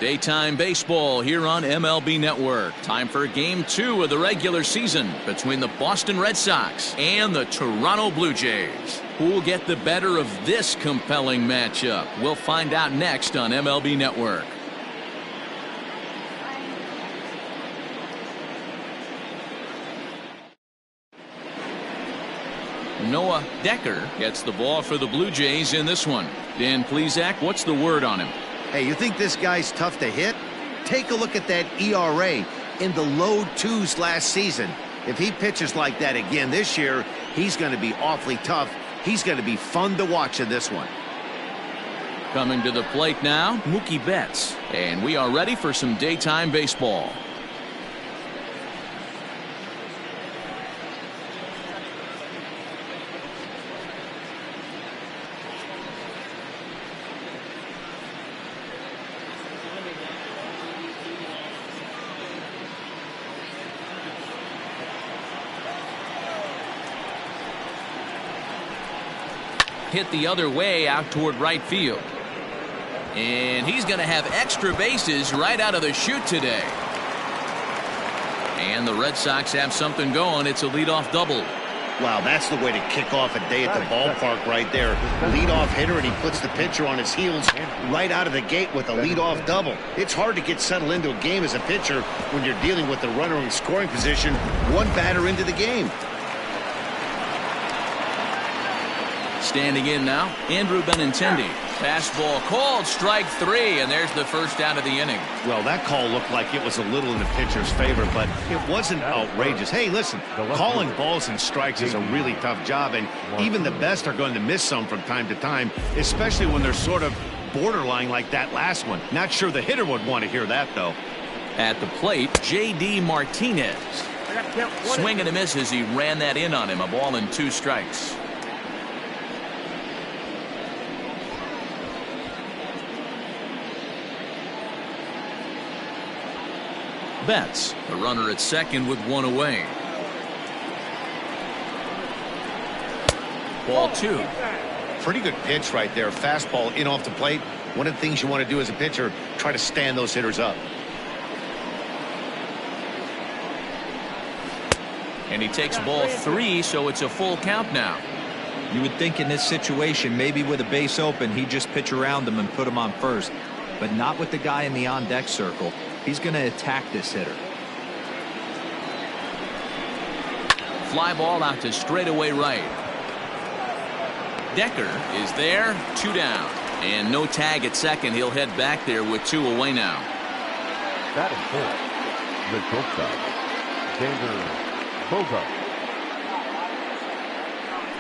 Daytime baseball here on MLB Network. Time for Game 2 of the regular season between the Boston Red Sox and the Toronto Blue Jays. Who will get the better of this compelling matchup? We'll find out next on MLB Network. Noah Decker gets the ball for the Blue Jays in this one. Dan Plesac, what's the word on him? Hey, you think this guy's tough to hit? Take a look at that ERA in the low 2s last season. If he pitches like that again this year, he's going to be awfully tough. He's going to be fun to watch in this one. Coming to the plate now, Mookie Betts. And we are ready for some daytime baseball. Hit the other way out toward right field. And he's going to have extra bases right out of the chute today. And the Red Sox have something going. It's a leadoff double. Wow, that's the way to kick off a day at the ballpark right there. Leadoff hitter, and he puts the pitcher on his heels right out of the gate with a leadoff double. It's hard to get settled into a game as a pitcher when you're dealing with the runner in scoring position one batter into the game. Standing in now, Andrew Benintendi. Fastball called, strike 3, and there's the first out of the inning. Well, that call looked like it was a little in the pitcher's favor, but it wasn't outrageous. Hey, listen, calling balls and strikes is a really tough job, and even the best are going to miss some from time to time, especially when they're sort of borderline like that last one. Not sure the hitter would want to hear that, though. At the plate, J.D. Martinez. Swing and a miss as he ran that in on him. A ball and 2 strikes. Betts, the runner at second with 1 away. Ball 2. Pretty good pitch right there. Fastball in off the plate. One of the things you want to do as a pitcher, try to stand those hitters up. And he takes ball 3, so it's a full count now. You would think in this situation, maybe with a base open, he'd just pitch around him and put him on first. But not with the guy in the on-deck circle. He's going to attack this hitter. Fly ball out to straightaway right. Decker is there, 2 down. And no tag at second. He'll head back there with 2 away now. That is full. The shortstop, Xander Bogaerts.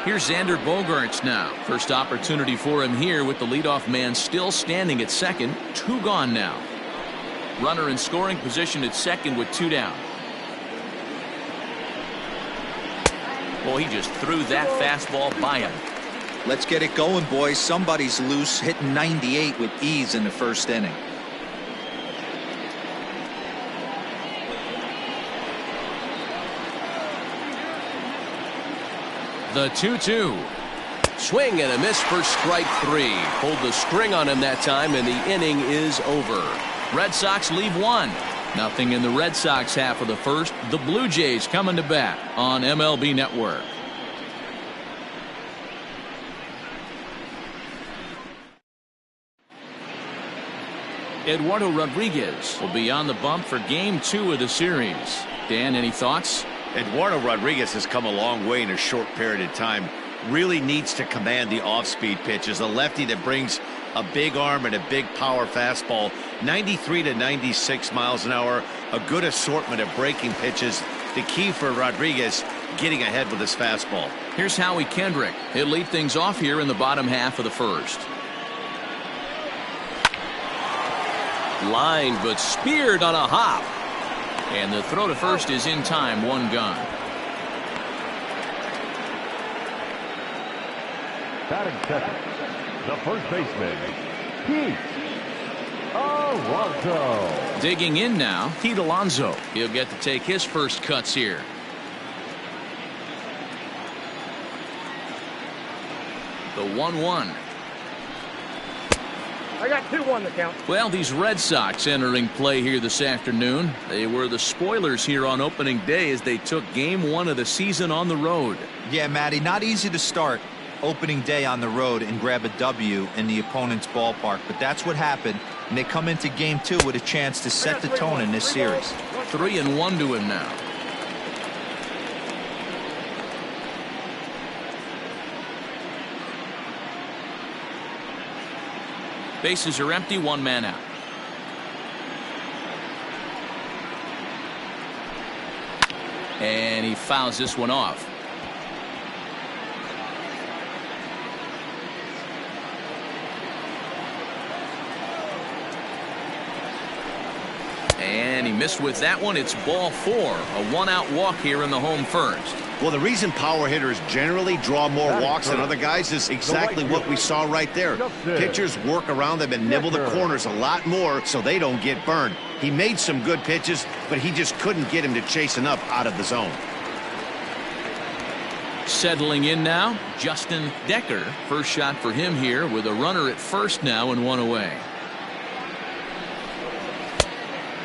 Here's Xander Bogaerts now. First opportunity for him here with the leadoff man still standing at second. 2 gone now. Runner in scoring position at second with 2 down. Well, he just threw that fastball by him. Let's get it going, boys. Somebody's loose, hitting 98 with ease in the first inning. The 2-2. Swing and a miss for strike 3. Pulled the string on him that time, and the inning is over. Red Sox leave 1. Nothing in the Red Sox half of the first. The Blue Jays coming to bat on MLB Network. Eduardo Rodriguez will be on the bump for Game 2 of the series. Dan, any thoughts? Eduardo Rodriguez has come a long way in a short period of time. Really needs to command the off-speed pitches. A lefty that brings a big arm and a big power fastball. 93 to 96 miles an hour. A good assortment of breaking pitches. The key for Rodriguez, getting ahead with his fastball. Here's Howie Kendrick. He'll lead things off here in the bottom half of the first. Lined but speared on a hop. And the throw to first is in time. 1 gone. Batting second, the first baseman, Pete Alonso. Digging in now, Pete Alonso. He'll get to take his first cuts here. The 1-1. I got 2-1 the count. Well, these Red Sox entering play here this afternoon. They were the spoilers here on opening day as they took game 1 of the season on the road. Yeah, Matty, not easy to start opening day on the road and grab a W in the opponent's ballpark, but that's what happened, and they come into game 2 with a chance to set the tone in this series. 3-1 to him now. Bases are empty, 1 man out. And he fouls this one off. And he missed with that one. It's ball 4. A 1-out walk here in the home first. Well, the reason power hitters generally draw more walks than other guys is exactly what we saw right there. Pitchers work around them and nibble the corners a lot more so they don't get burned. He made some good pitches, but he just couldn't get him to chase enough out of the zone. Settling in now, Justin Decker. First shot for him here with a runner at first now and 1 away.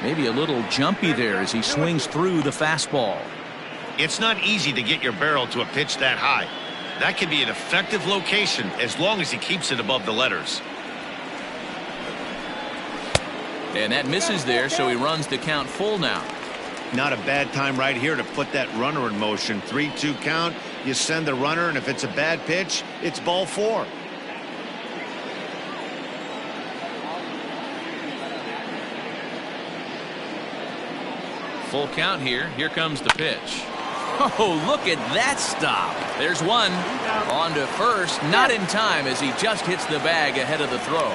Maybe a little jumpy there as he swings through the fastball. It's not easy to get your barrel to a pitch that high. That can be an effective location as long as he keeps it above the letters. And that misses there, so he runs the count full now. Not a bad time right here to put that runner in motion. 3-2 count. You send the runner, and if it's a bad pitch, it's ball 4. Full count here. Here comes the pitch. Oh, look at that stop. There's one. On to first. Not in time as he just hits the bag ahead of the throw.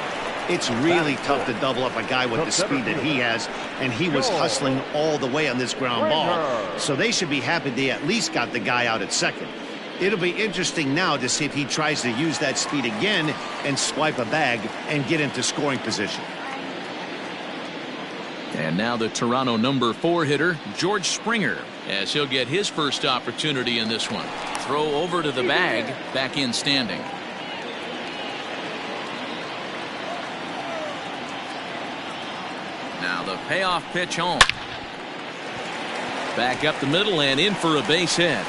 It's really tough to double up a guy with the speed that he has, and he was hustling all the way on this ground ball. So they should be happy they at least got the guy out at second. It'll be interesting now to see if he tries to use that speed again and swipe a bag and get into scoring position. And now the Toronto number 4 hitter, George Springer, as he'll get his first opportunity in this one. Throw over to the bag, back in standing. Now the payoff pitch home. Back up the middle and in for a base hit.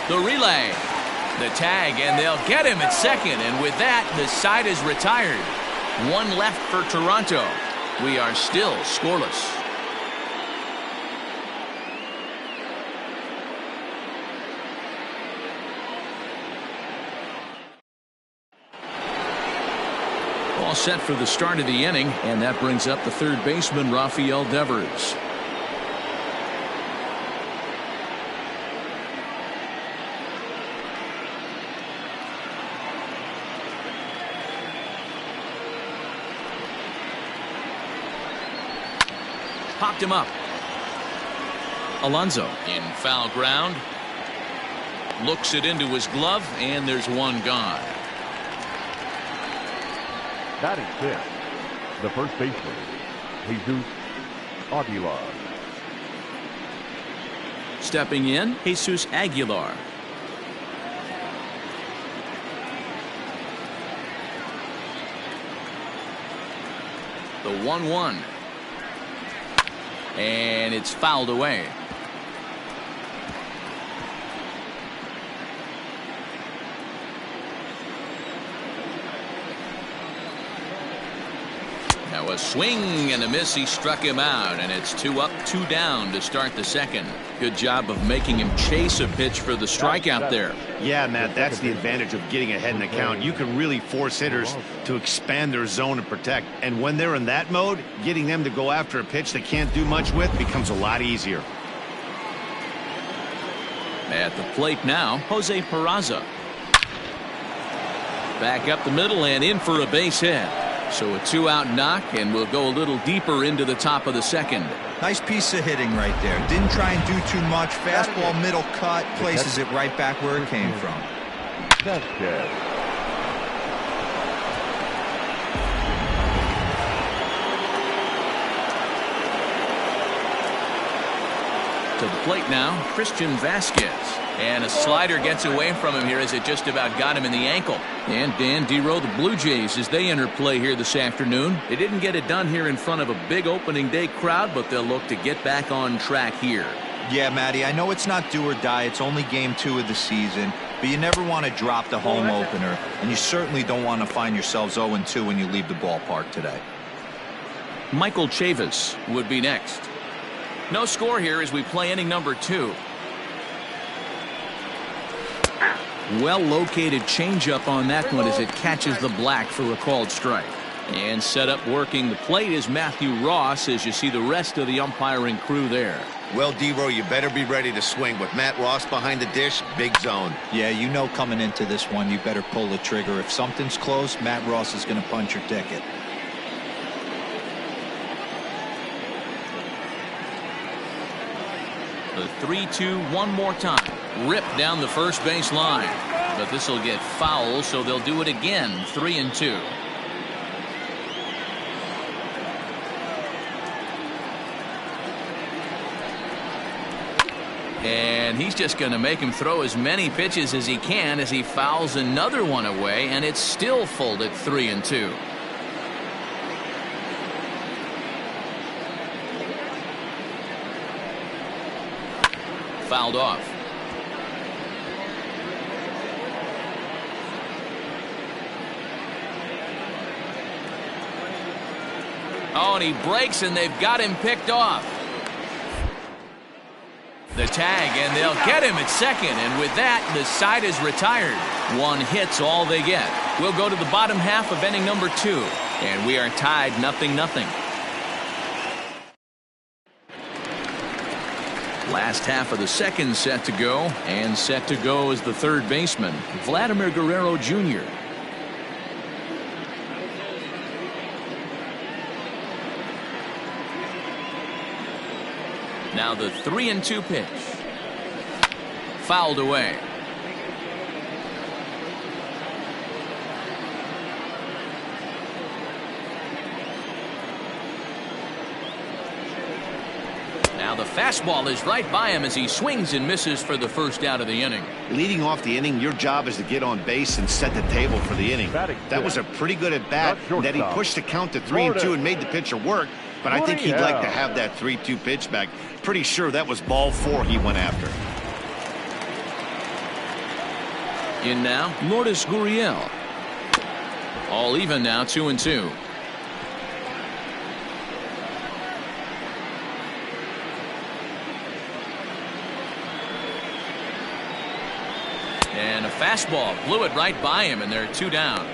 The relay. The tag, and they'll get him at second. And with that, the side is retired. 1 left for Toronto. We are still scoreless. All set for the start of the inning, and that brings up the third baseman, Rafael Devers. Popped him up. Alonso in foul ground. Looks it into his glove, and there's one gone. Batting 5th, the first baseman, Jesus Aguilar. Stepping in, Jesus Aguilar. The 1-1. And it's fouled away. Now a swing and a miss. He struck him out, and it's 2 up, 2 down to start the second. Good job of making him chase a pitch for the strikeout there. Yeah, Matt, that's the advantage of getting ahead in the count. You can really force hitters to expand their zone and protect. And when they're in that mode, getting them to go after a pitch they can't do much with becomes a lot easier. At the plate now, Jose Peraza. Back up the middle and in for a base hit. So a 2-out knock, and we'll go a little deeper into the top of the second. Nice piece of hitting right there. Didn't try and do too much. Fastball, middle cut, places it right back where it came from. Sanchez. To the plate now, Christian Vasquez. And a slider gets away from him here as it just about got him in the ankle. And Dan Dero, the Blue Jays, as they enter play here this afternoon. They didn't get it done here in front of a big opening day crowd, but they'll look to get back on track here. Yeah, Matty, I know it's not do or die. It's only game 2 of the season, but you never want to drop the home opener, and you certainly don't want to find yourselves 0-2 when you leave the ballpark today. Michael Chavis would be next. No score here as we play inning number 2. Well-located changeup on that one as it catches the black for a called strike. And set up working the plate is Matthew Ross as you see the rest of the umpiring crew there. Well, Dero, you better be ready to swing. With Matt Ross behind the dish, big zone. Yeah, you know coming into this one, you better pull the trigger. If something's close, Matt Ross is going to punch your ticket. The 3-2 one more time. Ripped down the first base line. But this will get foul, so they'll do it again. 3-2. And he's just going to make him throw as many pitches as he can as he fouls another one away, and it's still full at 3-2. Fouled off. Oh, and he breaks, and they've got him picked off. The tag, and they'll get him at second, and with that, the side is retired. 1 hit's all they get. We'll go to the bottom half of inning number 2, and we are tied 0-0. Last half of the second set to go, and set to go is the third baseman, Vladimir Guerrero Jr. Now the 3-2 pitch. Fouled away. Now the fastball is right by him as he swings and misses for the first out of the inning. Leading off the inning, your job is to get on base and set the table for the inning. That was a pretty good at bat that he pushed the count to 3-2 and made the pitcher work. But I think he'd like to have that 3-2 pitch back. Pretty sure that was ball 4 he went after. In now, Lourdes Gurriel. All even now, 2-2. And a fastball blew it right by him, and they're 2 down.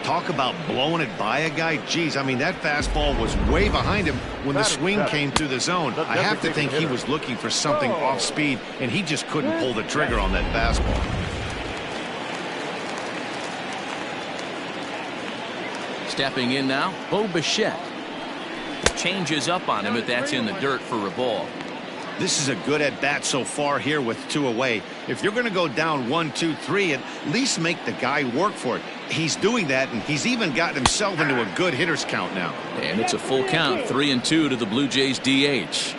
Talk about blowing it by a guy. Geez, I mean, that fastball was way behind him when the swing came through the zone. I have to think he was looking for something off speed, and he just couldn't pull the trigger on that fastball. Stepping in now, Bo Bichette. Changes up on him, but that's in the dirt for a ball. This is a good at-bat so far here with 2 away. If you're going to go down 1, 2, 3, at least make the guy work for it. He's doing that, and he's even gotten himself into a good hitter's count now. And it's a full count, 3-2 to the Blue Jays DH.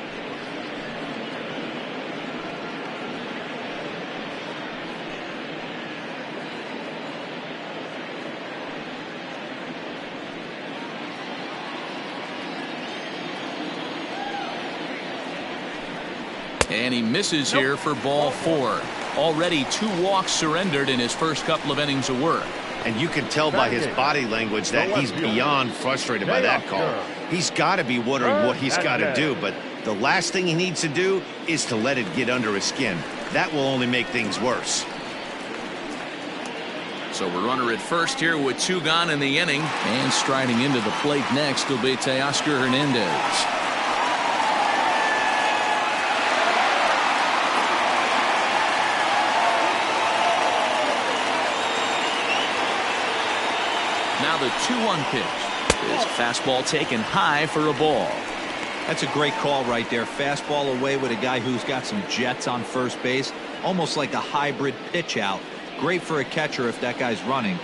And he misses here for ball 4. Already 2 walks surrendered in his first couple of innings of work. And you can tell by his body language that he's beyond frustrated by that call. He's got to be wondering what he's got to do, but the last thing he needs to do is to let it get under his skin. That will only make things worse. So we're runner at first here with 2 gone in the inning. And striding into the plate next will be Teoscar Hernandez. Now the 2-1 pitch is fastball taken high for a ball. That's a great call right there. Fastball away with a guy who's got some jets on first base. Almost like a hybrid pitch out. Great for a catcher if that guy's running.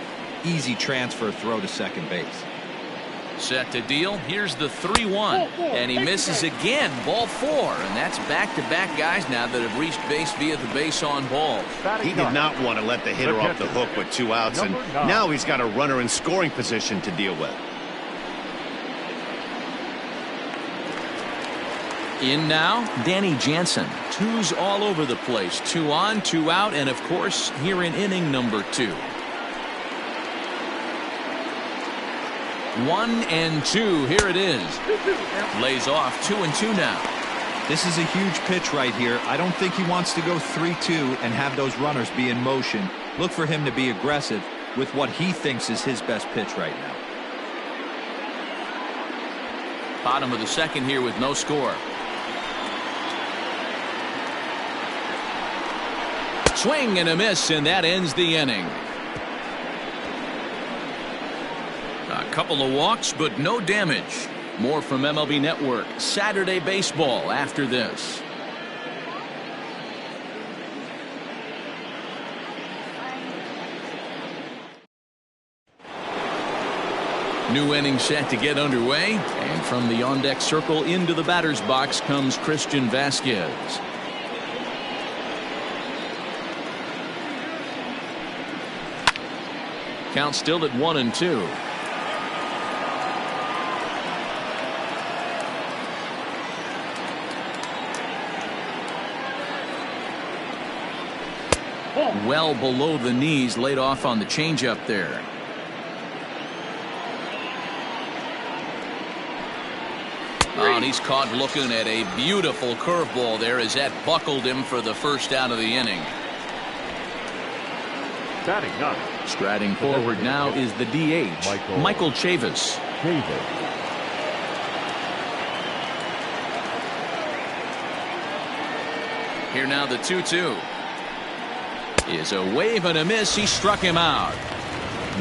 Easy transfer throw to second base. Set to deal. Here's the 3-1. And he misses again. Ball 4. And that's back-to-back guys now that have reached base via the base on balls. He did not want to let the hitter off the hook with 2 outs. And now he's got a runner in scoring position to deal with. In now, Danny Jansen. 2s all over the place. 2 on, 2 out, and of course, here in inning number 2. 1-2. Here it is. Lays off 2-2 now. This is a huge pitch right here. I don't think he wants to go 3-2 and have those runners be in motion. Look for him to be aggressive with what he thinks is his best pitch right now. Bottom of the second here with no score. Swing and a miss, and that ends the inning. A couple of walks, but no damage. More from MLB Network Saturday Baseball after this. New inning set to get underway, and from the on-deck circle into the batter's box comes Christian Vasquez. Count still at 1-2. Well below the knees, laid off on the changeup there. Oh, and he's caught looking at a beautiful curveball there as that buckled him for the first out of the inning. Batting up. Striding forward now is the DH, Michael Chavis. Here now the 2-2. Is a wave and a miss. He struck him out.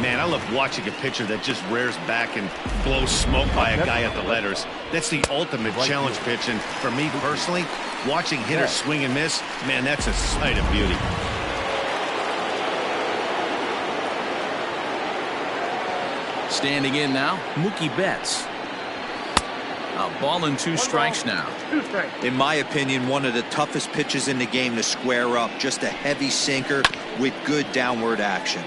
Man, I love watching a pitcher that just rears back and blows smoke by a guy at the letters. That's the ultimate challenge pitch. And for me personally, watching hitters swing and miss, man, that's a sight of beauty. Standing in now, Mookie Betts. A ball and 2 strikes now. In my opinion, one of the toughest pitches in the game to square up. Just a heavy sinker with good downward action.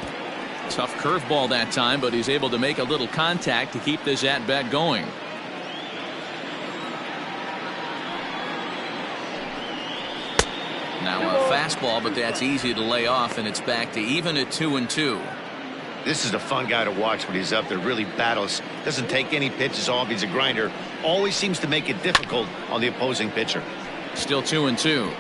Tough curveball that time, but he's able to make a little contact to keep this at-bat going. Now a fastball, but that's easy to lay off, and it's back to even at 2-2. This is a fun guy to watch when he's up there. Really battles. Doesn't take any pitches off. He's a grinder. Always seems to make it difficult on the opposing pitcher. Still 2-2.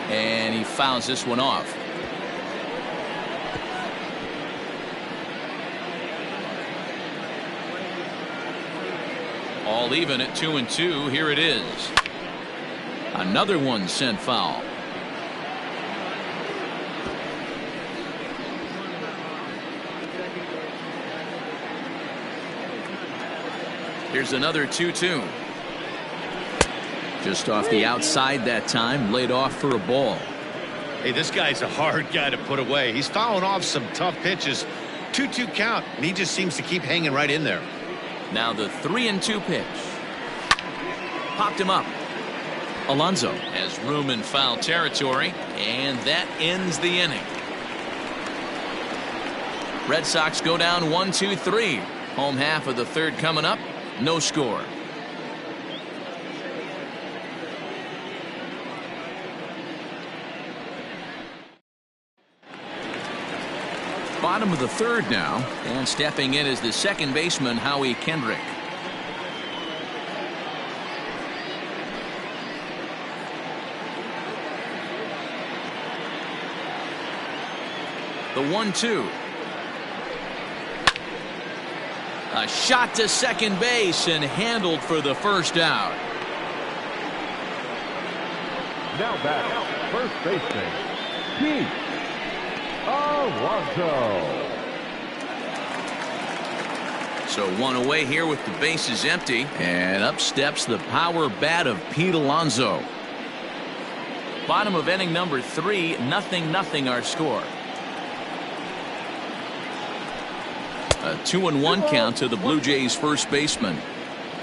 And he fouls this one off. All even at 2-2. Here it is. Another one sent foul. Here's another 2-2. Just off the outside that time, laid off for a ball. Hey, this guy's a hard guy to put away. He's fouling off some tough pitches. 2-2 count, and he just seems to keep hanging right in there. Now the 3-2 pitch. Popped him up. Alonso has room in foul territory, and that ends the inning. Red Sox go down 1-2-3. Home half of the third coming up. No score. Bottom of the third now, and stepping in is the second baseman, Howie Kendrick. The 1-2. A shot to second base and handled for the first out. Now back, first baseman, Pete Alonso. So one away here with the bases empty, and up steps the power bat of Pete Alonso. Bottom of inning number 3, 0-0 our score. A 2-1 count to the Blue Jays first baseman.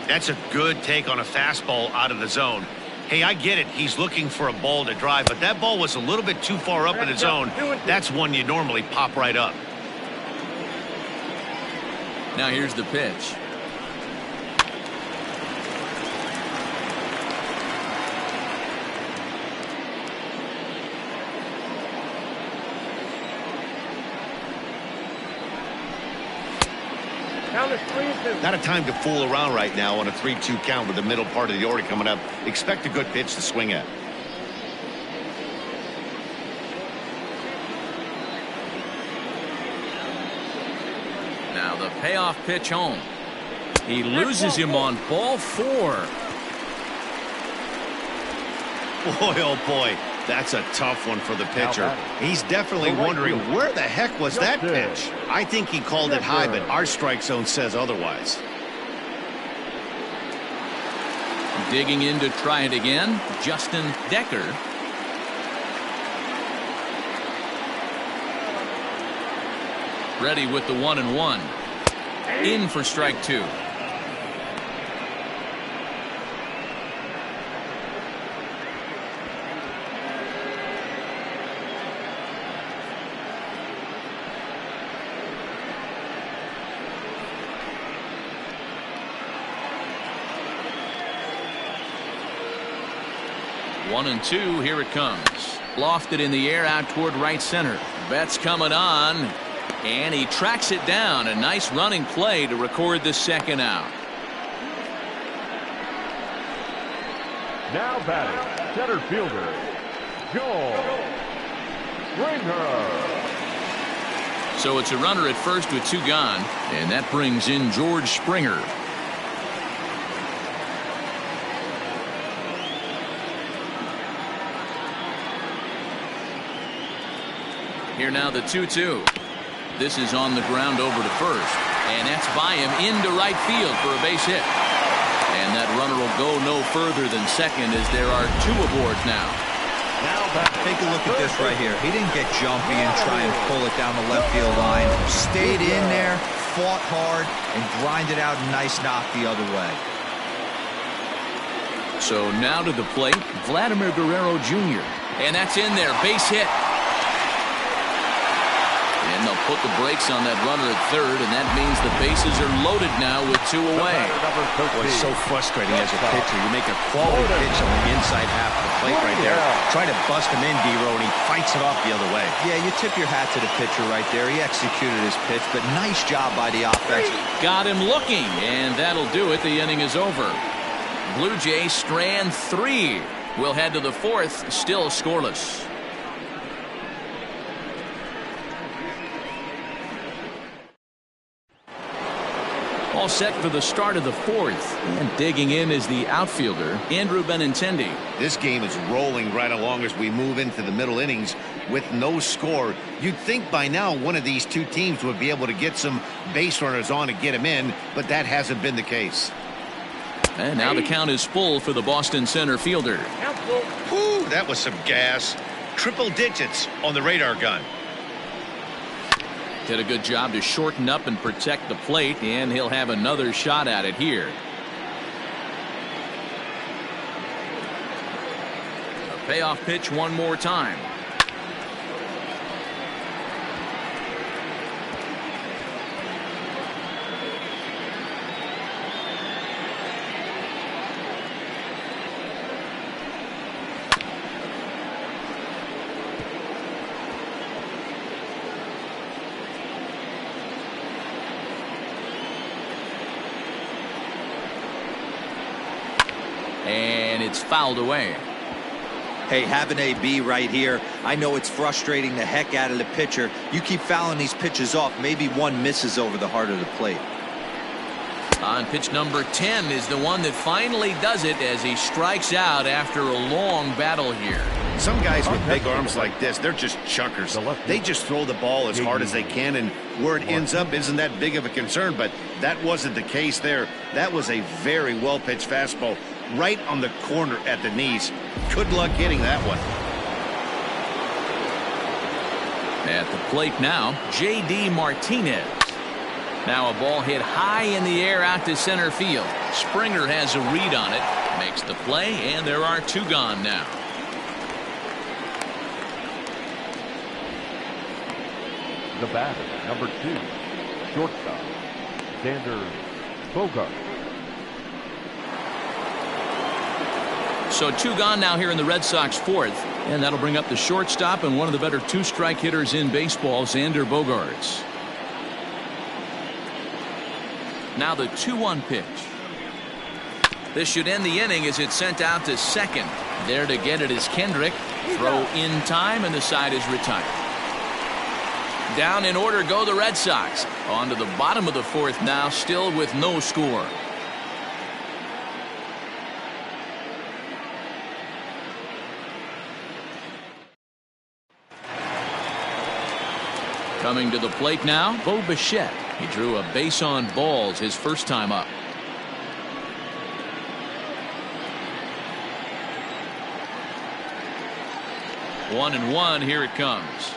That's a good take on a fastball out of the zone. Hey, I get it. He's looking for a ball to drive, but that ball was a little bit too far up in the zone. That's one you normally pop right up. Now here's the pitch. Not a time to fool around right now on a 3-2 count with the middle part of the order coming up. Expect a good pitch to swing at. Now the payoff pitch home. He loses him on ball 4. Boy, oh boy, that's a tough one for the pitcher. He's definitely wondering where the heck was that pitch. I think he called it high, but our strike zone says otherwise. Digging in to try it again, Justin Decker. Ready with the 1-1. In for strike 2. One and two, here it comes. Lofted in the air out toward right center. Betts coming on, and he tracks it down. A nice running play to record the second out. Now batting, center fielder, Joel Springer. So it's a runner at first with 2 gone, and that brings in George Springer. Here now the 2-2. This is on the ground over to first, and that's by him into right field for a base hit. And that runner will go no further than second as there are 2 aboard now. Take a look at this right here. He didn't get jumpy and try and pull it down the left field line. Stayed in there, fought hard, and grinded out a nice knock the other way. So now to the plate, Vladimir Guerrero Jr. And that's in there, base hit. And they'll put the brakes on that runner at third, and that means the bases are loaded now with 2 away. Boy, it's so frustrating as a pitcher. You make a quality pitch on the inside half of the plate right there. Try to bust him in, D-Row, and he fights it off the other way. Yeah, you tip your hat to the pitcher right there. He executed his pitch, but nice job by the offense. Got him looking, and that'll do it. The inning is over. Blue Jays strand 3. We'll head to the 4th, still scoreless. All set for the start of the 4th, and digging in is the outfielder Andrew Benintendi. This game is rolling right along as we move into the middle innings with no score. You'd think by now one of these 2 teams would be able to get some base runners on and get them in, but that hasn't been the case. And now the count is full for the Boston center fielder. Whew, that was some gas. Triple digits on the radar gun. Did a good job to shorten up and protect the plate, and he'll have another shot at it here. A payoff pitch one more time. And it's fouled away. Hey, have an AB right here. I know it's frustrating the heck out of the pitcher. You keep fouling these pitches off, maybe one misses over the heart of the plate. On pitch number 10 is the one that finally does it as he strikes out after a long battle here. Some guys with big arms like this, they're just chuckers. They just throw the ball as hard as they can, and where it ends up isn't that big of a concern, but that wasn't the case there. That was a very well-pitched fastball right on the corner at the knees. Good luck hitting that one. At the plate now, J.D. Martinez. Now a ball hit high in the air out to center field. Springer has a read on it, makes the play, and there are 2 gone now. The batter, number 2, shortstop, Xander Bogaerts. So 2 gone now here in the Red Sox 4th, and that'll bring up the shortstop and one of the better 2-strike hitters in baseball, Xander Bogaerts. Now the 2-1 pitch. This should end the inning as it's sent out to second. There to get it is Kendrick. Throw in time, and the side is retired. Down in order go the Red Sox. On to the bottom of the 4th now, still with no score. Coming to the plate now, Bo Bichette. He drew a base on balls his first time up. One and one, here it comes.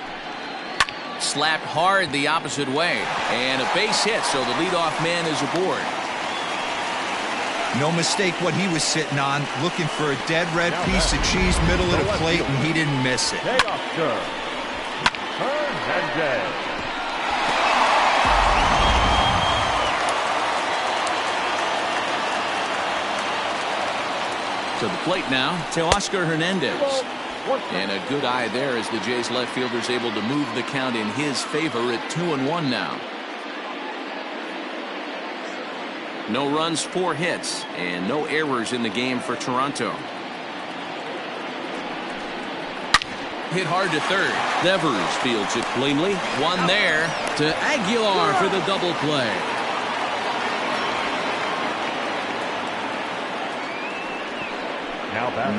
Slapped hard the opposite way, and a base hit, so the leadoff man is aboard. No mistake what he was sitting on, looking for a dead red piece of cheese middle of the plate, and he didn't miss it. Teoscar Hernandez. To the plate now, Teoscar Hernandez. And a good eye there as the Jays left fielder's able to move the count in his favor at 2-1 now. No runs, 4 hits, and no errors in the game for Toronto. Hit hard to third. Devers fields it cleanly. One there to Aguilar for the double play.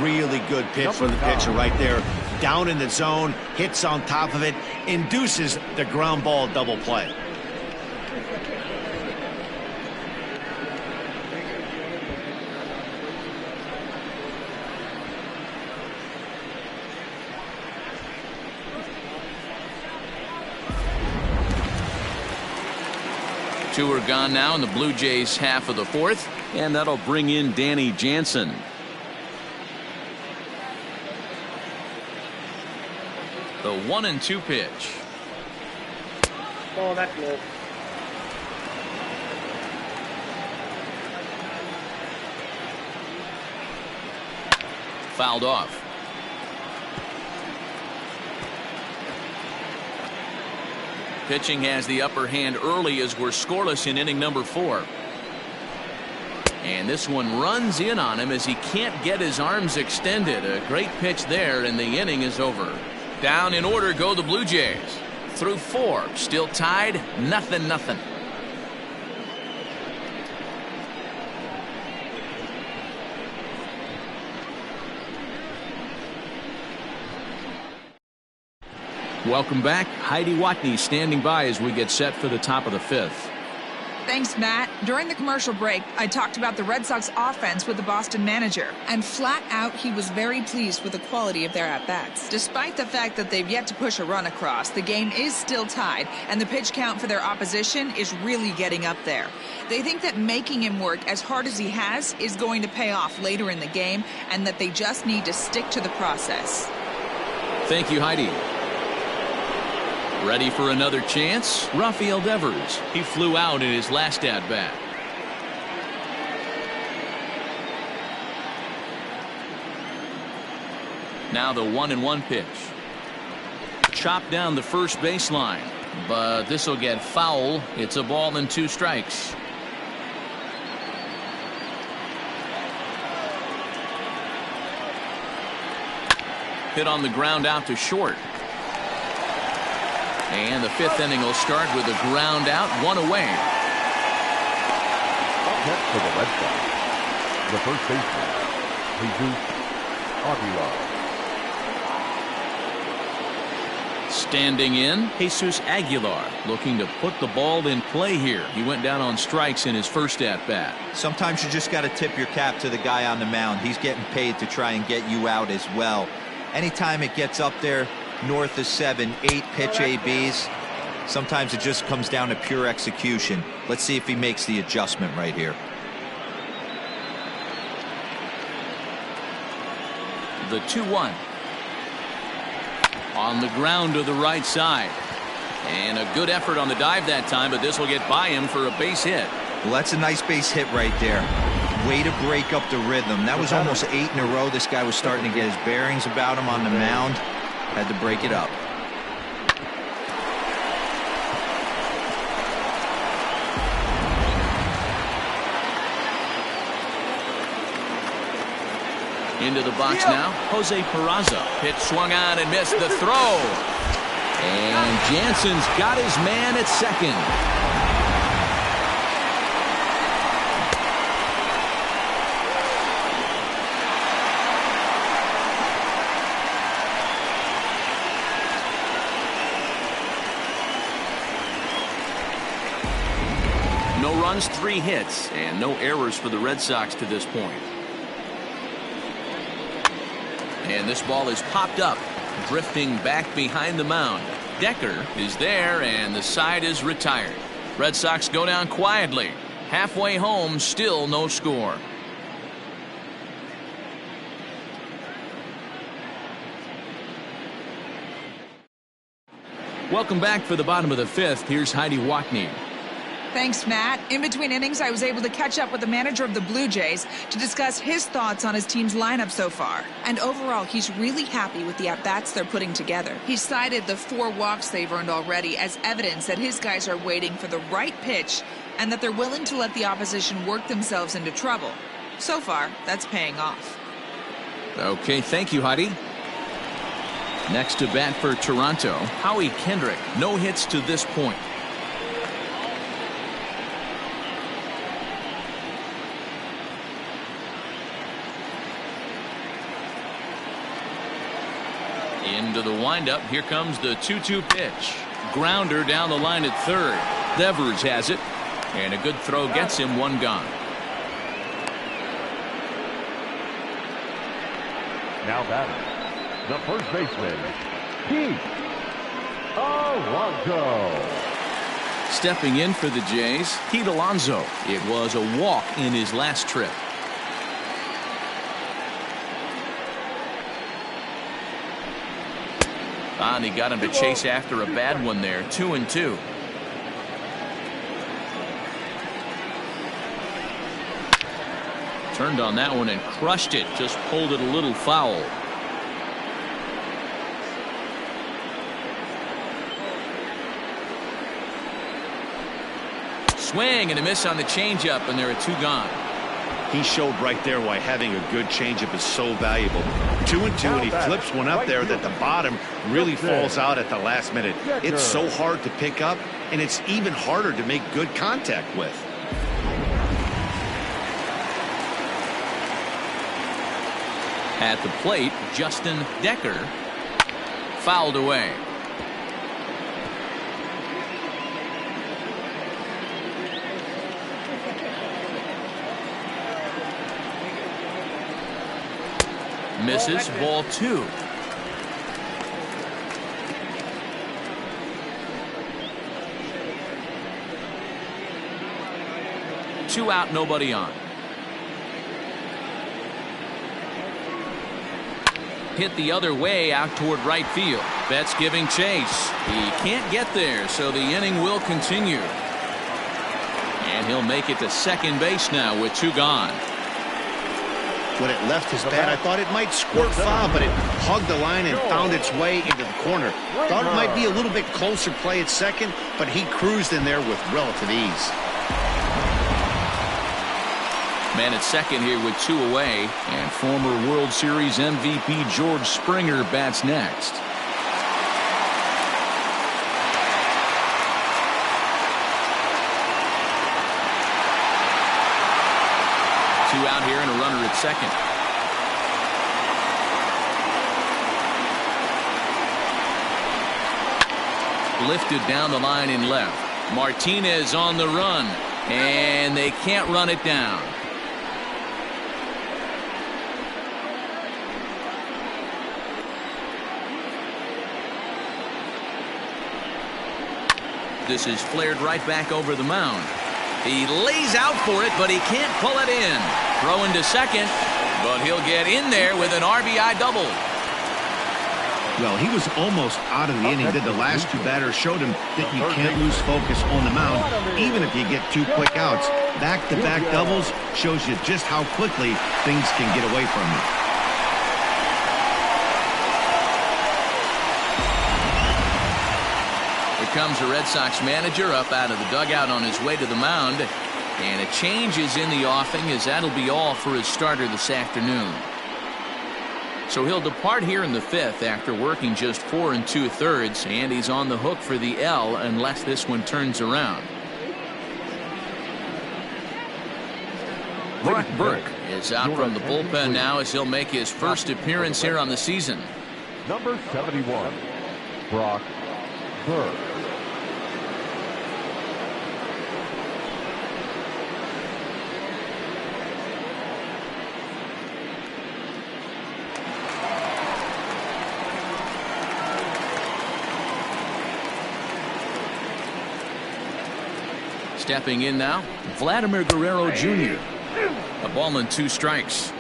Really good pitch from the pitcher right there. Down in the zone, hits on top of it, induces the ground ball double play. Two are gone now in the Blue Jays half of the 4th, and that'll bring in Danny Jansen. The 1-2 pitch. Oh, that's low. Fouled off. Pitching has the upper hand early as we're scoreless in inning number 4. And this one runs in on him as he can't get his arms extended. A great pitch there, and the inning is over. Down in order go the Blue Jays. Through 4, still tied, 0-0. Welcome back. Heidi Watney standing by as we get set for the top of the 5th. Thanks, Matt. During the commercial break, I talked about the Red Sox offense with the Boston manager, and flat out he was very pleased with the quality of their at-bats. Despite the fact that they've yet to push a run across, the game is still tied, and the pitch count for their opposition is really getting up there. They think that making him work as hard as he has is going to pay off later in the game, and that they just need to stick to the process. Thank you, Heidi. Ready for another chance? Rafael Devers. He flew out in his last at-bat. Now the 1-1 pitch. Chopped down the first baseline, but this will get foul. It's a ball and 2 strikes. Hit on the ground out to short. And the 5th inning will start with a ground out, 1 away. Next for the Red Sox, the first baseman, Jesus Aguilar. Standing in, Jesus Aguilar, looking to put the ball in play here. He went down on strikes in his first at-bat. Sometimes you just got to tip your cap to the guy on the mound. He's getting paid to try and get you out as well. Anytime it gets up there, north of 7, 8 pitch ABs. Sometimes it just comes down to pure execution. Let's see if he makes the adjustment right here. The 2-1. On the ground to the right side. And a good effort on the dive that time, but this will get by him for a base hit. Well, that's a nice base hit right there. Way to break up the rhythm. That was almost 8 in a row. This guy was starting to get his bearings about him on the mound. Had to break it up. Into the box now, Jose Peraza. Pitch swung on and missed the throw. And Jansen's got his man at second. No runs, 3 hits, and no errors for the Red Sox to this point. And this ball is popped up, drifting back behind the mound. Decker is there, and the side is retired. Red Sox go down quietly. Halfway home, still no score. Welcome back for the bottom of the 5th. Here's Heidi Watney. Thanks, Matt. In between innings, I was able to catch up with the manager of the Blue Jays to discuss his thoughts on his team's lineup so far. And overall, he's really happy with the at-bats they're putting together. He cited the 4 walks they've earned already as evidence that his guys are waiting for the right pitch and that they're willing to let the opposition work themselves into trouble. So far, that's paying off. Okay, thank you, Heidi. Next to bat for Toronto, Howie Kendrick. No hits to this point. Into the windup. Here comes the 2-2 pitch. Grounder down the line at third. Devers has it. And a good throw gets him 1 gone. Now batting, the first baseman, Pete Alonso. Stepping in for the Jays, Pete Alonso. It was a walk in his last trip. And he got him to chase after a bad one there. 2-2. Turned on that one and crushed it. Just pulled it a little foul. Swing and a miss on the changeup, and there are 2 gone. He showed right there why having a good changeup is so valuable. 2-2, and he flips one up there that the bottom really falls out at the last minute. It's so hard to pick up, and it's even harder to make good contact with. At the plate, Justin Decker. Fouled away. Misses, ball 2. Two out, nobody on. Hit the other way out toward right field. Betts giving chase. He can't get there, so the inning will continue. And he'll make it to second base now with 2 gone. When it left his bat, I thought it might squirt foul, but it hugged the line and found its way into the corner. Thought it might be a little bit closer play at second, but he cruised in there with relative ease. Man at second here with 2 away, and former World Series MVP George Springer bats next. Two out here and a runner at second. Lifted down the line in left. Martinez on the run, and they can't run it down. This is flared right back over the mound. He lays out for it, but he can't pull it in. Throw into second, but he'll get in there with an RBI double. Well, he was almost out of the inning. Did the last two batters showed him that you can't lose focus on the mound, even if you get 2 quick outs. Back-to-back doubles shows you just how quickly things can get away from you. Here comes the Red Sox manager up out of the dugout on his way to the mound. And a change is in the offing, as that'll be all for his starter this afternoon. So he'll depart here in the 5th after working just 4 2/3, and he's on the hook for the L unless this one turns around. Brock Burke is out from the bullpen now as he'll make his first appearance here on the season. Number 71, Brock Burke. Stepping in now, Vladimir Guerrero Jr. A ball and 2 strikes.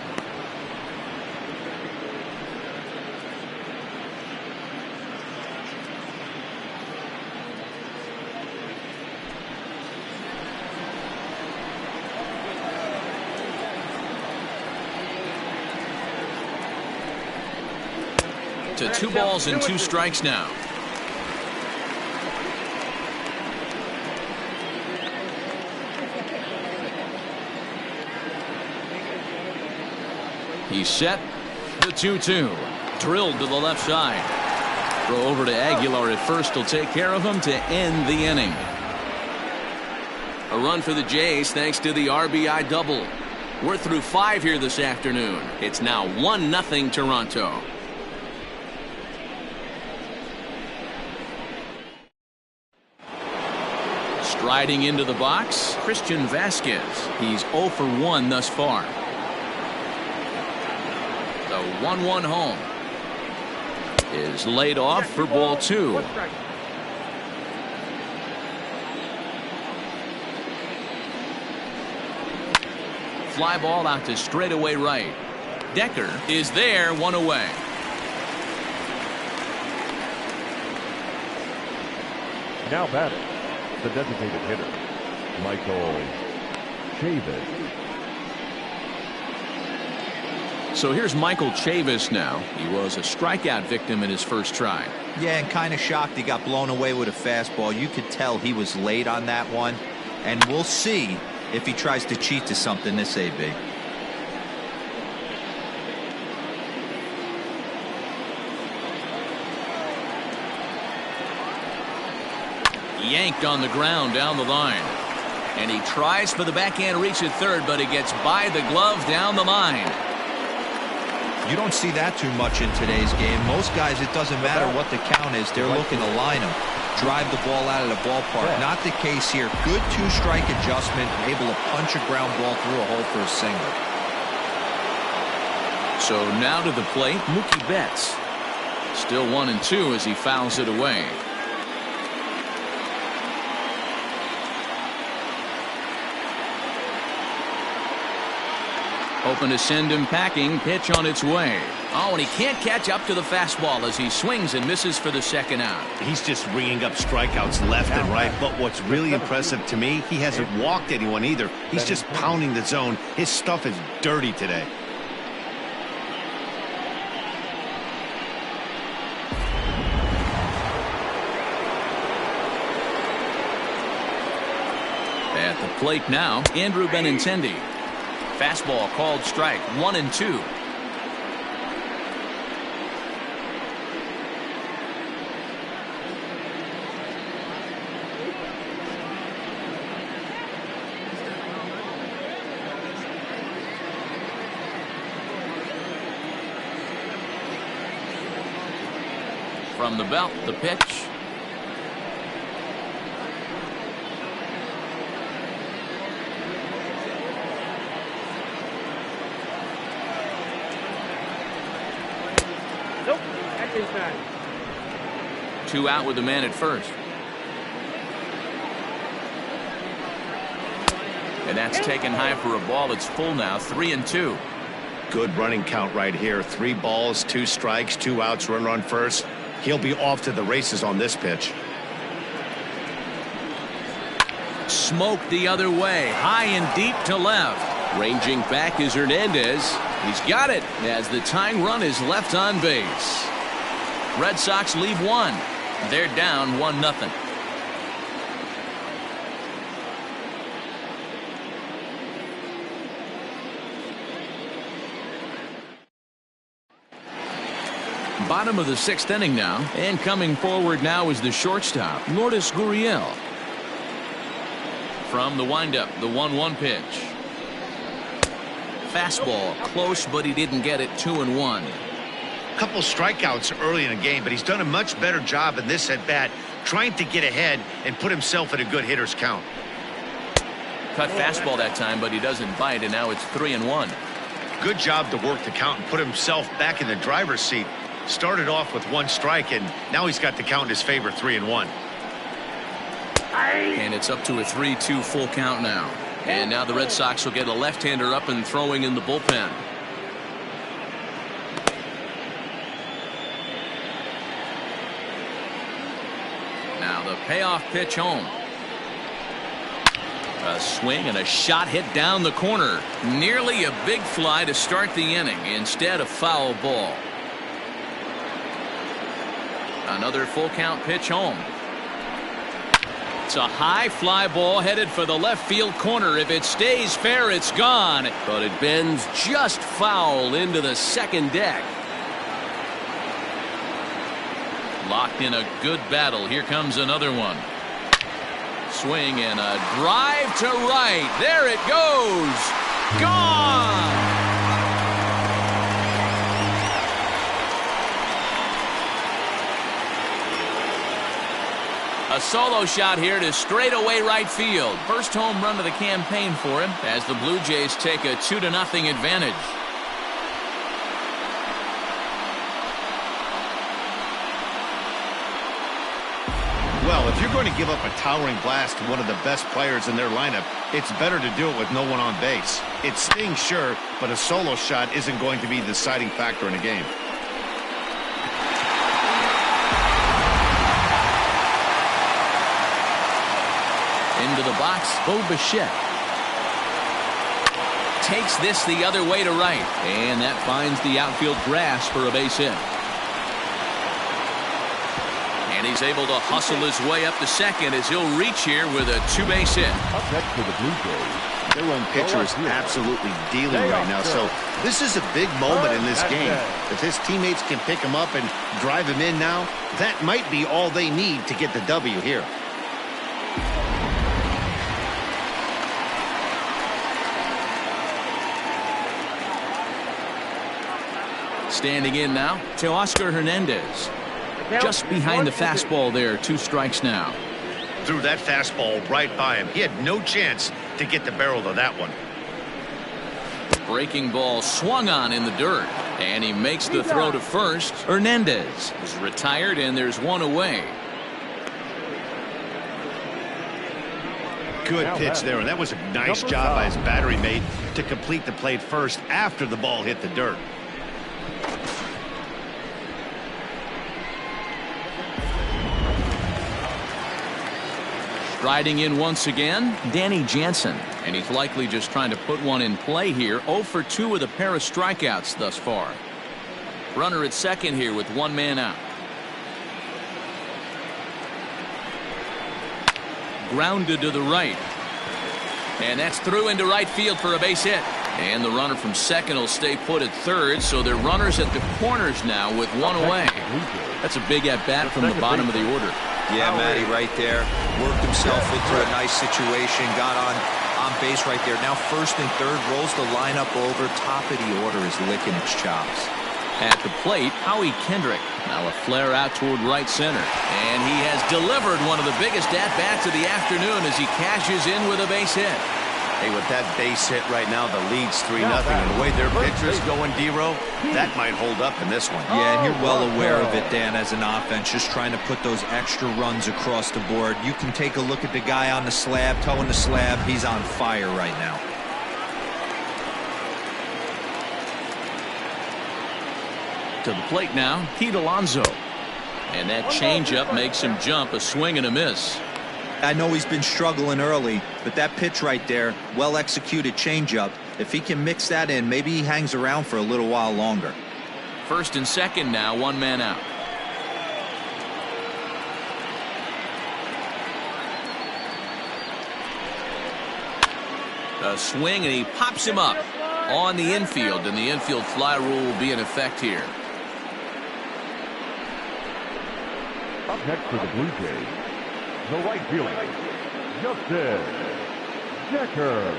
To 2 balls and 2 strikes now. He's set. The 2-2. Drilled to the left side. Throw over to Aguilar at first will take care of him to end the inning. A run for the Jays thanks to the RBI double. We're through 5 here this afternoon. It's now 1-0 Toronto. Striding into the box, Christian Vasquez. He's 0 for 1 thus far. The 1-1 home is laid off for ball 2. Fly ball out to straightaway right. Decker is there, 1 away. Now batting, the designated hitter, Michael Chavis. So here's Michael Chavis now. He was a strikeout victim in his first try. Yeah, and kind of shocked he got blown away with a fastball. You could tell he was late on that one. And we'll see if he tries to cheat to something this AB. Yanked on the ground down the line. And he tries for the backhand reach at third, but it gets by the glove down the line. You don't see that too much in today's game. Most guys, it doesn't matter what the count is. They're looking to line them, drive the ball out of the ballpark. Not the case here. Good 2-strike adjustment, able to punch a ground ball through a hole for a single. So now to the plate, Mookie Betts. Still 1-2 as he fouls it away. Hoping to send him packing. Pitch on its way. Oh, and he can't catch up to the fastball as he swings and misses for the second out. He's just ringing up strikeouts left and right. But what's really impressive to me, he hasn't walked anyone either. He's just pounding the zone. His stuff is dirty today. At the plate now, Andrew Benintendi. Fastball called strike, 1-2. From the belt, the pitch. Two out with the man at first. And that's taken high for a ball. It's full now, 3-2. Good running count right here. 3 balls, 2 strikes, 2 outs, runner on first. He'll be off to the races on this pitch. Smoked the other way, high and deep to left. Ranging back is Hernandez. He's got it as the tying run is left on base. Red Sox leave 1. They're down 1-0. Bottom of the 6th inning now, and coming forward now is the shortstop, Lourdes Gurriel. From the windup, the 1-1 pitch. Fastball, close, but he didn't get it. 2-1. Couple strikeouts early in the game, but he's done a much better job in this at-bat, trying to get ahead and put himself in a good hitter's count. Cut fastball that time, but he doesn't bite, and now it's 3-1. Good job to work the count and put himself back in the driver's seat. Started off with 1 strike, and now he's got the count in his favor, 3-1. And it's up to a 3-2 full count now. And now the Red Sox will get a left-hander up and throwing in the bullpen. Now the payoff pitch home. A swing and a shot hit down the corner. Nearly a big fly to start the inning. Instead, a foul ball. Another full count pitch home. It's a high fly ball headed for the left field corner. If it stays fair, it's gone. But it bends just foul into the second deck. Locked in a good battle. Here comes another one. Swing and a drive to right. There it goes. Gone. A solo shot here to straightaway right field. First home run of the campaign for him as the Blue Jays take a 2-0 advantage. Well, if you're going to give up a towering blast to one of the best players in their lineup, it's better to do it with no one on base. It stings, sure, but a solo shot isn't going to be the deciding factor in a game. Into the box, Bo Bichette. Takes this the other way to right. And that finds the outfield grass for a base hit. And he's able to hustle his way up to second as he'll reach here with a 2-base hit. Up next for the Blue Jays. Their own pitcher is absolutely dealing right now, so this is a big moment in this game. If his teammates can pick him up and drive him in now, that might be all they need to get the W here. Standing in now, Teoscar Hernandez. Just behind the fastball there, 2 strikes now. Threw that fastball right by him. He had no chance to get the barrel of that one. Breaking ball swung on in the dirt, and he makes the throw to first. Hernandez is retired, and there's 1 away. Good pitch there, and that was a nice job by his battery mate to complete the play first after the ball hit the dirt. Riding in once again, Danny Jansen. And he's likely just trying to put one in play here. 0 for 2 with a pair of strikeouts thus far. Runner at second here with 1 man out. Grounded to the right. And that's through into right field for a base hit. And the runner from second will stay put at third, so they're runners at the corners now with 1 away. That's a big at-bat from the bottom of the order. Yeah, Matty, right there. Worked himself into a nice situation. Got on base right there. Now first and third, rolls the lineup over. Top of the order is licking its chops. At the plate, Howie Kendrick. Now a flare out toward right center. And he has delivered one of the biggest at-bats of the afternoon as he cashes in with a base hit. Hey, with that base hit right now, the lead's 3-0. And the way their pitcher's going, D-Row, that might hold up in this one. Yeah, and you're well aware of it, Dan, as an offense, just trying to put those extra runs across the board. You can take a look at the guy on the slab, toeing the slab. He's on fire right now. To the plate now, Pete Alonso. And that changeup makes him jump, a swing and a miss. I know he's been struggling early, but that pitch right there, well-executed changeup, if he can mix that in, maybe he hangs around for a little while longer. First and second now, one man out. A swing, and he pops him up on the infield, and the infield fly rule will be in effect here. Up next for the Blue Jays, the right fielder, Justin Decker.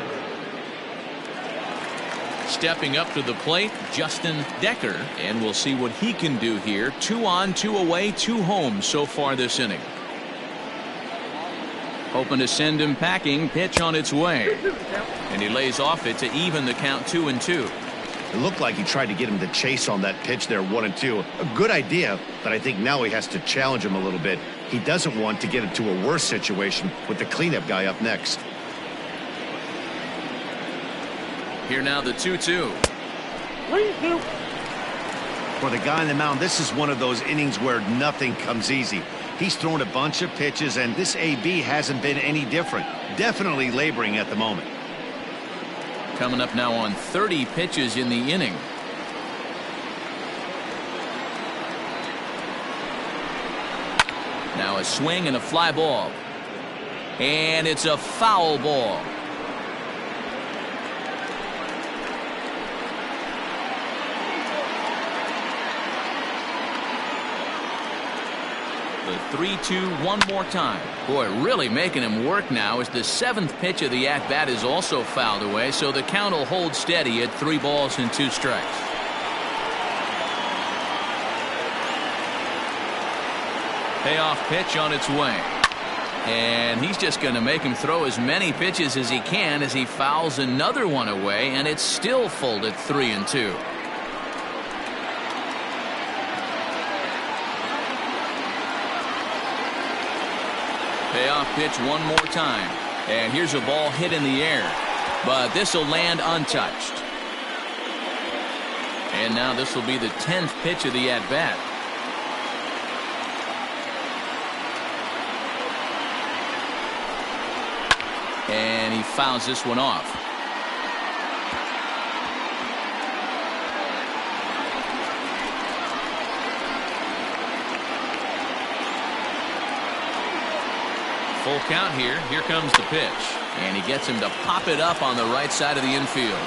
Stepping up to the plate, Justin Decker, and we'll see what he can do here. 2 on, 2 away, 2 home so far this inning. Hoping to send him packing. Pitch on its way, and he lays off it to even the count 2-2. It looked like he tried to get him to chase on that pitch there, 1-2. A good idea, but I think now he has to challenge him a little bit. He doesn't want to get into a worse situation with the cleanup guy up next. Here now the 2-2. For the guy on the mound, this is one of those innings where nothing comes easy. He's thrown a bunch of pitches, and this AB hasn't been any different. Definitely laboring at the moment. Coming up now on 30 pitches in the inning. Now a swing and a fly ball. And it's a foul ball. The 3-2 one more time. Boy, really making him work now as the 7th pitch of the at-bat is also fouled away, so the count will hold steady at 3 balls and 2 strikes. Payoff pitch on its way. And he's just going to make him throw as many pitches as he can as he fouls another one away, and it's still full at 3-2. Payoff pitch one more time. And here's a ball hit in the air. But this will land untouched. And now this will be the 10th pitch of the at-bat. And he fouls this one off. Full count here. Here comes the pitch. And he gets him to pop it up on the right side of the infield.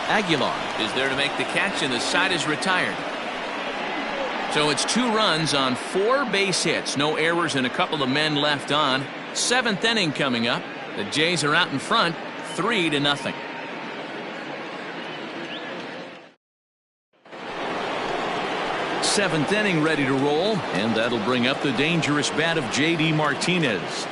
Aguilar is there to make the catch, and the side is retired. So it's 2 runs on 4 base hits. No errors and a couple of men left on. 7th inning coming up. The Jays are out in front, 3-0. Seventh inning ready to roll, and that'll bring up the dangerous bat of J.D. Martinez.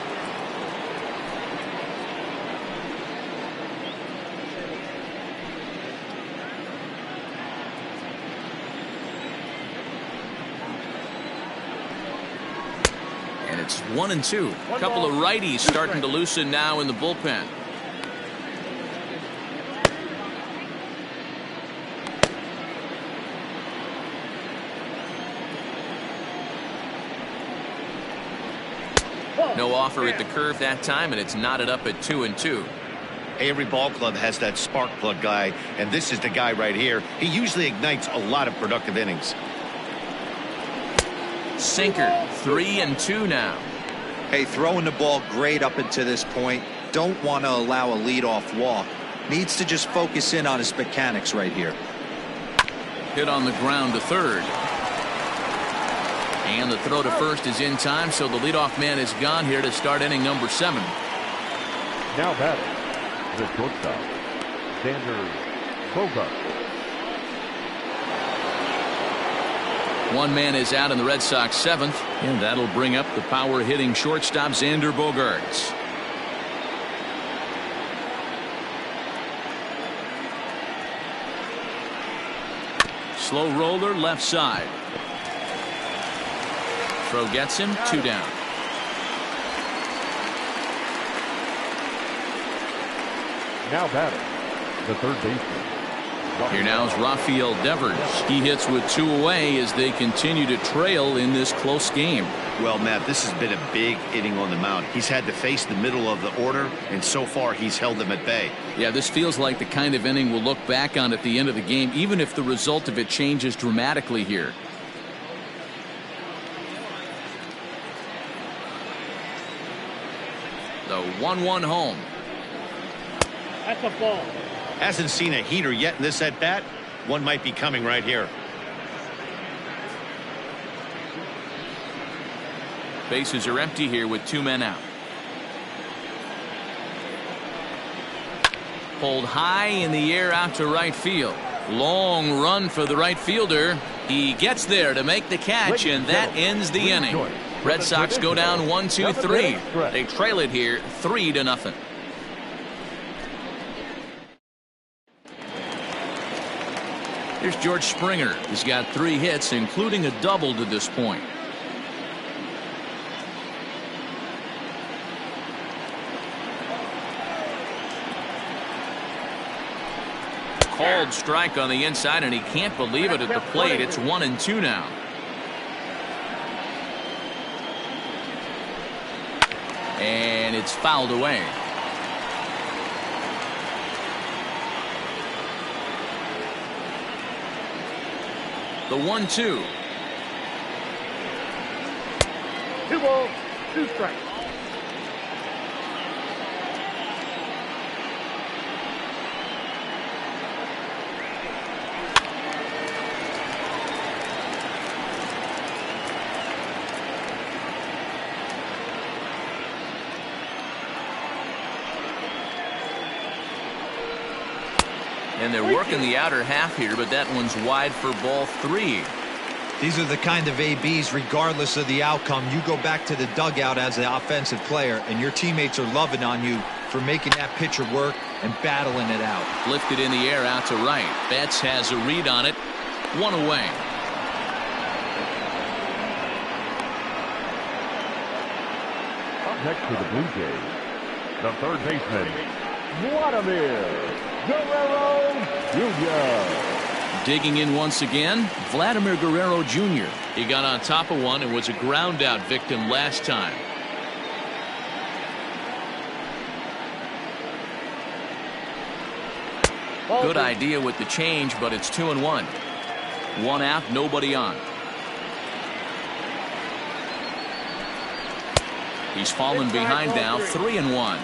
And it's 1-2. A couple of righties starting to loosen now in the bullpen. No offer at the curve that time, and it's knotted up at 2-2. Every ball club has that spark plug guy, and this is the guy right here. He usually ignites a lot of productive innings. Sinker, 3-2 now. Hey, throwing the ball great up until this point. Don't want to allow a leadoff walk. Needs to just focus in on his mechanics right here. Hit on the ground to third. And the throw to first is in time, so the leadoff man is gone here to start inning number 7. Now batting, the shortstop, Xander Bogaerts. One man is out in the Red Sox 7th, and that'll bring up the power-hitting shortstop Xander Bogaerts. Slow roller left side. Throw gets him, 2 down. Now batting, the third baseman. Here now is Rafael Devers. He hits with 2 away as they continue to trail in this close game. Well, Matt, this has been a big inning on the mound. He's had to face the middle of the order, and so far he's held them at bay. Yeah, this feels like the kind of inning we'll look back on at the end of the game, even if the result of it changes dramatically here. The 1-1 home. That's a ball. Hasn't seen a heater yet in this at-bat. One might be coming right here. Bases are empty here with 2 men out. Pulled high in the air out to right field. Long run for the right fielder. He gets there to make the catch, and that ends the inning. Red Sox go down 1-2-3. They trail it here 3-0. Here's George Springer. He's got 3 hits, including a double to this point. Called strike on the inside, and he can't believe it at the plate. It's 1-2 now. And it's fouled away. The 1-2. 2 balls, 2 strikes. And they're working the outer half here, but that one's wide for ball 3. These are the kind of ABs, regardless of the outcome. You go back to the dugout as the offensive player, and your teammates are loving on you for making that pitcher work and battling it out. Lifted in the air out to right. Betts has a read on it. 1 away. Up next for the Blue Jays, the third baseman, Vladimir Guerrero Jr. Digging in once again, Vladimir Guerrero Jr. He got on top of one and was a ground out victim last time. Good idea with the change, but it's 2-1. 1 out, nobody on. He's fallen behind now, 3-1.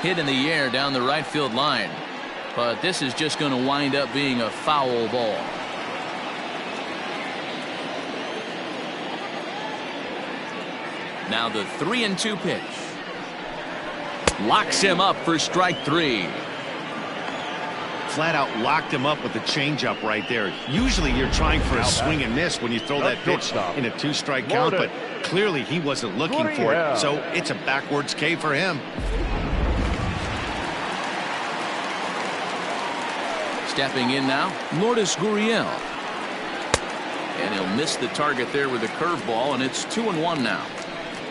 Hit in the air down the right field line, but this is just going to wind up being a foul ball. Now the 3-2 pitch. Locks him up for strike 3. Flat out locked him up with the changeup right there. Usually you're trying for a swing and miss when you throw that pitch in a 2-strike count, but clearly he wasn't looking for it, so it's a backwards K for him. Stepping in now, Lourdes Gurriel. And he'll miss the target there with a curveball, and it's 2-1 now.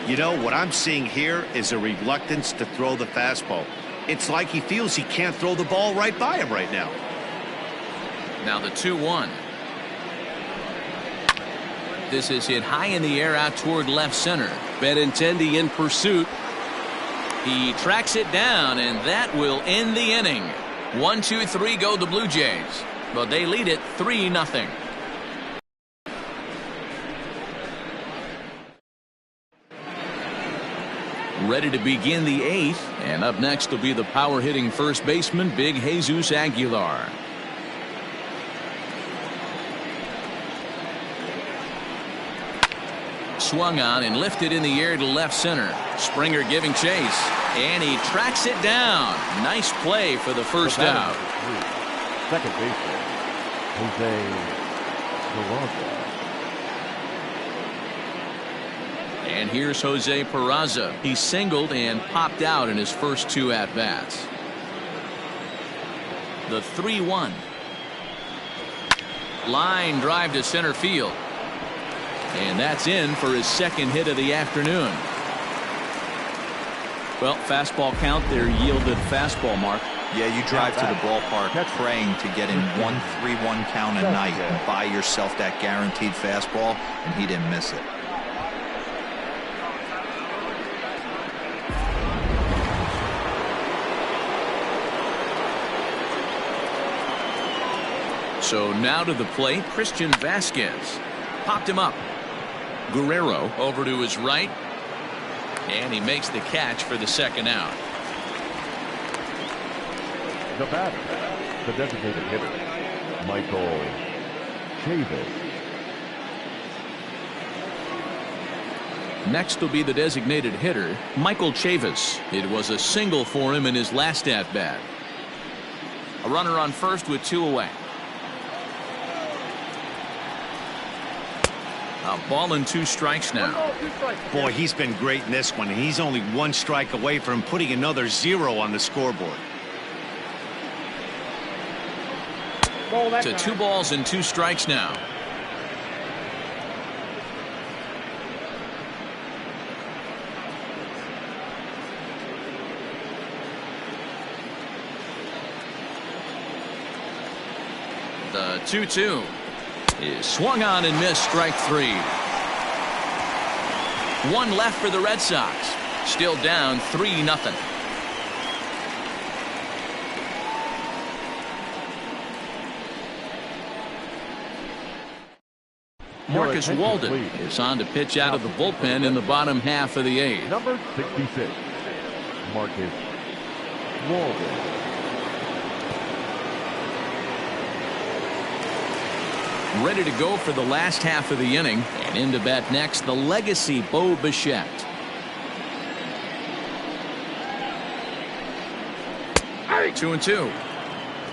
You know, what I'm seeing here is a reluctance to throw the fastball. It's like he feels he can't throw the ball right by him right now. Now the 2-1. This is hit high in the air out toward left center. Benintendi in pursuit. He tracks it down, and that will end the inning. 1-2-3 go the Blue Jays, but they lead it 3-0. Ready to begin the 8th, and up next will be the power hitting first baseman, Big Jesus Aguilar. Swung on and lifted in the air to left center. Springer giving chase, and he tracks it down. Nice play for the first out. Second baseman, Jose Garza. And here's Jose Peraza. He singled and popped out in his first 2 at-bats. The 3-1. Line drive to center field. And that's in for his second hit of the afternoon. Well, fastball count, their yielded fastball, Mark. Yeah, you drive to the ballpark praying to get in 1-3-1 count a night and buy yourself that guaranteed fastball, and he didn't miss it. So now to the plate, Christian Vasquez. Popped him up. Guerrero over to his right. And he makes the catch for the second out. The batter, the designated hitter, Michael Chavis. Next will be the designated hitter, Michael Chavis. It was a single for him in his last at-bat. A runner on first with 2 away. A ball and 2 strikes now. Boy, he's been great in this one. He's only 1 strike away from putting another 0 on the scoreboard. To 2 balls and 2 strikes now. The 2-2 is swung on and missed, strike 3. 1 left for the Red Sox. Still down 3-0. Marcus Walden is on to pitch out of the bullpen in the bottom half of the 8th. Number 66, Marcus Walden. Ready to go for the last half of the inning. And in to bat next, the legacy Bo Bichette. Hey, 2-2.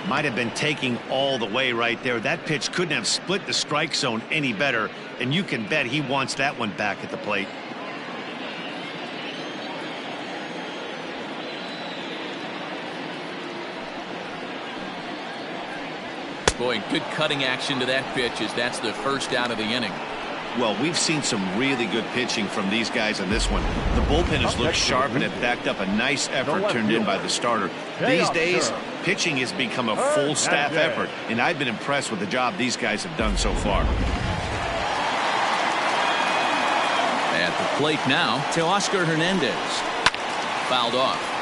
Might have been taking all the way right there. That pitch couldn't have split the strike zone any better, and you can bet he wants that one back at the plate. Boy, good cutting action to that pitch as that's the first out of the inning. Well, we've seen some really good pitching from these guys in this one. The bullpen has looked sharp and have backed up a nice effort turned in by the starter. These days, pitching has become a full staff effort, and I've been impressed with the job these guys have done so far. At the plate now, Teoscar Hernandez. Fouled off.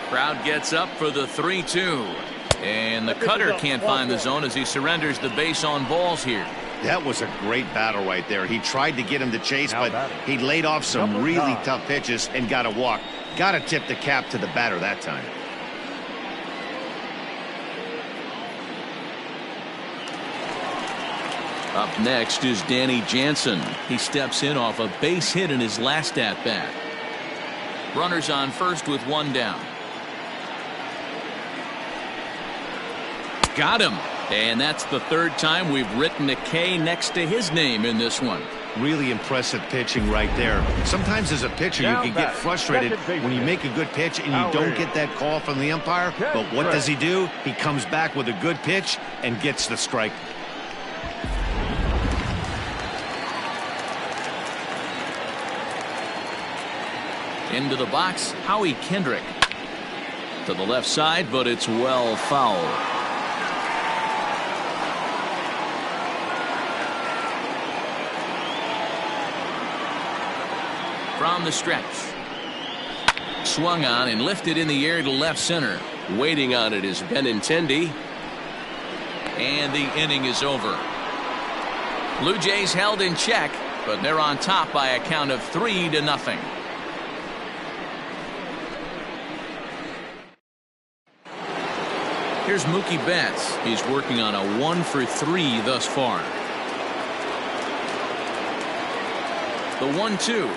Crowd gets up for the 3-2. And the cutter can't find the zone as he surrenders the base on balls here. That was a great battle right there. He tried to get him to chase, but he laid off some really tough pitches and got a walk. Got to tip the cap to the batter that time. Up next is Danny Jansen. He steps in off a base hit in his last at-bat. Runners on first with 1 down. Got him. And that's the 3rd time we've written a K next to his name in this one. Really impressive pitching right there. Sometimes as a pitcher you can get frustrated when you make a good pitch and you don't get that call from the umpire. But what does he do? He comes back with a good pitch and gets the strike. Into the box, Howie Kendrick. To the left side, but it's well fouled. From the stretch. Swung on and lifted in the air to left center. Waiting on it is Benintendi. And the inning is over. Blue Jays held in check, but they're on top by a count of 3-0. Here's Mookie Betts. He's working on a 1-for-3 thus far. The 1-2.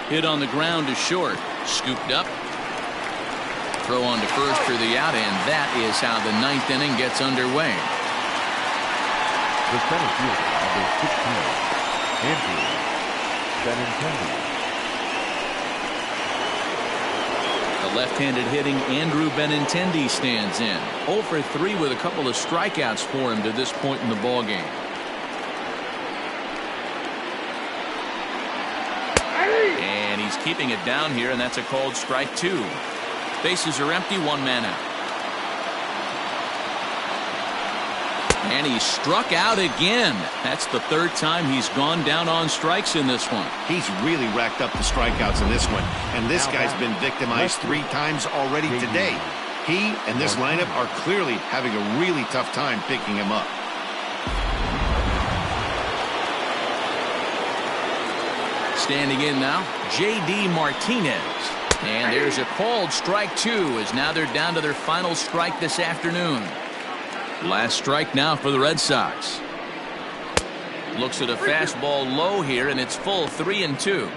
Hit on the ground to short. Scooped up. Throw on to first for the out, and that is how the ninth inning gets underway. The center fielder, number 16, Andrew Benintendi. The left-handed hitting Andrew Benintendi stands in. 0 for 3 with a couple of strikeouts for him to this point in the ballgame. And he's keeping it down here, and that's a called strike 2. Bases are empty, 1 man out. And he struck out again. That's the 3rd time he's gone down on strikes in this one. He's really racked up the strikeouts in this one, and this guy's been victimized 3 times already today. He and this lineup are clearly having a really tough time picking him up. Standing in now, J.D. Martinez. And there's a called strike 2 as now they're down to their final strike this afternoon. Last strike now for the Red Sox. Looks at a fastball low here, and it's full 3-2.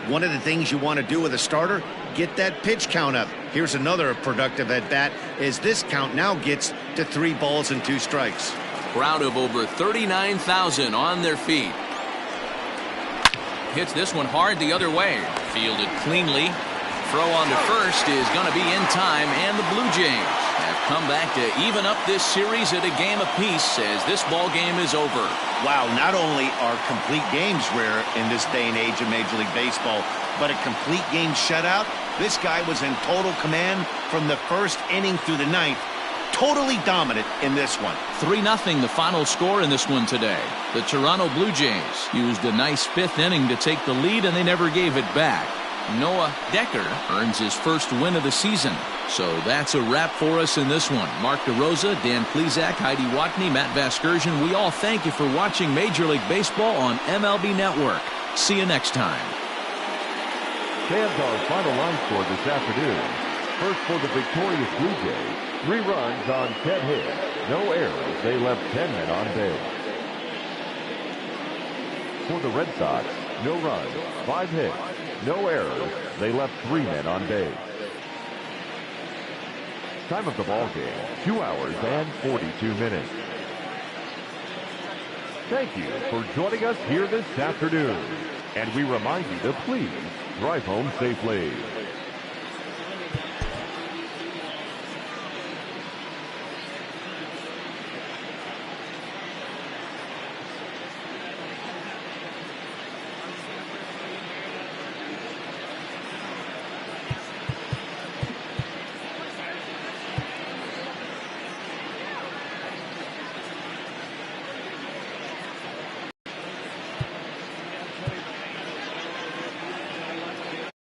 One of the things you want to do with a starter, get that pitch count up. Here's another productive at bat as this count now gets to 3 balls and 2 strikes. Crowd of over 39,000 on their feet. Hits this one hard the other way. Fielded cleanly. Throw on to first is going to be in time, and the Blue Jays have come back to even up this series at a game apiece as this ball game is over. Wow, not only are complete games rare in this day and age of Major League Baseball, but a complete game shutout. This guy was in total command from the 1st inning through the 9th. Totally dominant in this one. 3-0 the final score in this one today. The Toronto Blue Jays used a nice 5th inning to take the lead, and they never gave it back. Noah Decker earns his first win of the season. So that's a wrap for us in this one. Mark DeRosa, Dan Plesac, Heidi Watney, Matt Vasgersian, we all thank you for watching Major League Baseball on MLB Network. See you next time. Fans, our final line score this afternoon. First for the victorious Blue Jays, 3 runs on 10 hits, no errors. They left 10 men on base. For the Red Sox, no runs, 5 hits, no errors. They left 3 men on base. Time of the ball game, 2 hours and 42 minutes. Thank you for joining us here this afternoon. And we remind you to please drive home safely.